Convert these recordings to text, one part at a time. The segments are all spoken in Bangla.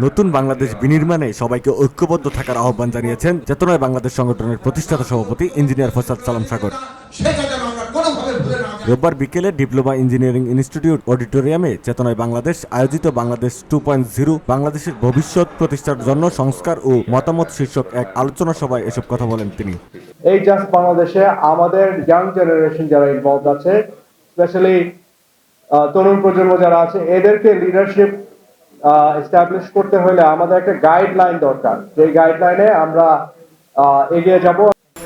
নতুন বাংলাদেশ বিনির্মাণে সবাইকে ঐক্যবদ্ধ থাকার আহ্বান জানিয়েছেন চেতনায় বাংলাদেশ সংগঠনের প্রতিষ্ঠাতা সভাপতি ইঞ্জিনিয়ার ফয়সাল সালাম সাগর। রোববার বিকেলে ডিপ্লোমা ইঞ্জিনিয়ারিং ইনস্টিটিউট অডিটোরিয়ামে চেতনায় বাংলাদেশ আয়োজিত বাংলাদেশ 2.0 বাংলাদেশের ভবিষ্যৎ প্রতিষ্ঠার জন্য সংস্কার ও মতামত শীর্ষক এক আলোচনা সভায় এসব কথা বলেন তিনি। এই জাস্ট বাংলাদেশে আমাদের ইয়াং জেনারেশন যারা ইনভলভ আছে, স্পেশালি তরুণ প্রজন্ম যারা আছে, এদেরকে লিডারশিপ এস্টাবলিশ করতে হলে আমাদের একটা গাইডলাইন দরকার। যে গাইডলাইনে আমরা এগিয়ে যাব।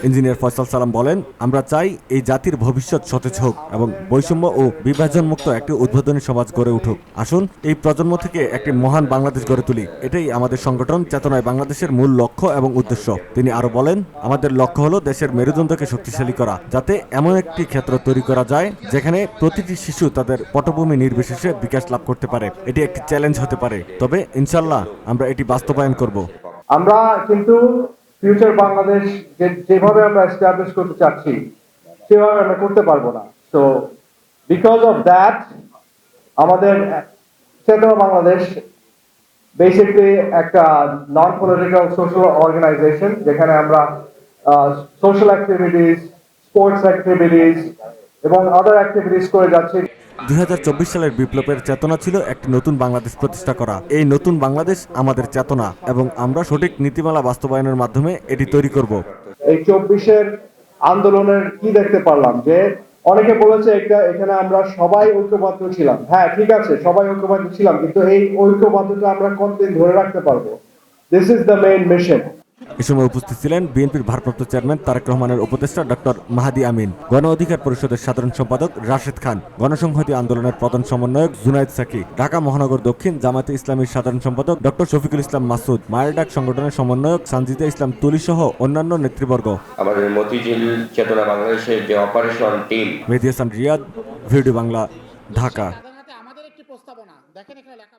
ইঞ্জিনিয়ার ফয়সাল সালাম বলেন, আমরা চাই এই জাতির ভবিষ্যৎ সতেজ হোক এবং বৈষম্য ও বিভাজন মুক্ত একটি উদ্বোধনী সমাজ গড়ে উঠুক। আসুন এই প্রজন্ম থেকে একটি মহান বাংলাদেশ গড়ে তুলি। এটাই আমাদের সংগঠন চেতনায় বাংলাদেশের মূল লক্ষ্য এবং উদ্দেশ্য। তিনি আরো বলেন, আমাদের লক্ষ্য হলো দেশের মেরুদণ্ডকে শক্তিশালী করা, যাতে এমন একটি ক্ষেত্র তৈরি করা যায় যেখানে প্রতিটি শিশু তাদের পটভূমি নির্বিশেষে বিকাশ লাভ করতে পারে। এটি একটি চ্যালেঞ্জ হতে পারে, তবে ইনশাল্লাহ আমরা এটি বাস্তবায়ন করব। আমরা কিন্তু ফিউচার বাংলাদেশ যেভাবে আমরা এস্টাবলিশ করতে চাচ্ছি সেভাবে আমরা করতে পারবো না। সো বিকজ অফ দ্যাট আমাদের চেতনা বাংলাদেশ বেসিক্যালি একটা নন পলিটিক্যাল সোশ্যাল অর্গানাইজেশন, যেখানে আমরা সোশ্যাল অ্যাক্টিভিটিস, স্পোর্টস অ্যাক্টিভিটিস এবং আদার অ্যাক্টিভিটিস করে যাচ্ছি। 2024 সালের বিপ্লবের চেতনা ছিল একটি নতুন বাংলাদেশ প্রতিষ্ঠা করা। এই নতুন বাংলাদেশ আমাদের চেতনা এবং আমরা সঠিক নীতিমালা বাস্তবায়নের মাধ্যমে এটি তৈরি করব। এই 24-এর আন্দোলনের কি দেখতে পারলাম যে অনেকে বলেছে এখানে আমরা সবাই ঐক্যবদ্ধ ছিলাম। হ্যাঁ, ঠিক আছে, সবাই ঐক্যবদ্ধ ছিলাম, কিন্তু এই ঐক্যবদ্ধতা আমরা কতদিন ধরে রাখতে পারবো? This is the main mission. এ সময় উপস্থিত ছিলেন বিএনপির ভারপ্রাপ্ত চেয়ারম্যান তারেক রহমানের উপদেষ্টা ডক্টর মাহাদি আমিন, গণ অধিকার পরিষদের সাধারণ সম্পাদক রাশেদ খান, গণসংহতি আন্দোলনের প্রধান সমন্বয়ক জুনায়েদ সাকি, ঢাকা মহানগর দক্ষিণ জামায়াতে ইসলামীর সাধারণ সম্পাদক ডক্টর শফিকুল ইসলাম মাসুদ, মায়ের ডাক সংগঠনের সমন্বয়ক সানজিদা ইসলাম তুলি সহ অন্যান্য নেতৃবর্গ। আমাদের মতিঝিল চেতনা বাংলাদেশের যে অপারেশন টিম। মেহেদী হাসান রিয়াদ, ভিডিও বাংলা, ঢাকা। আমাদের একটি প্রস্তাবনা দেখেন এখানে লেখা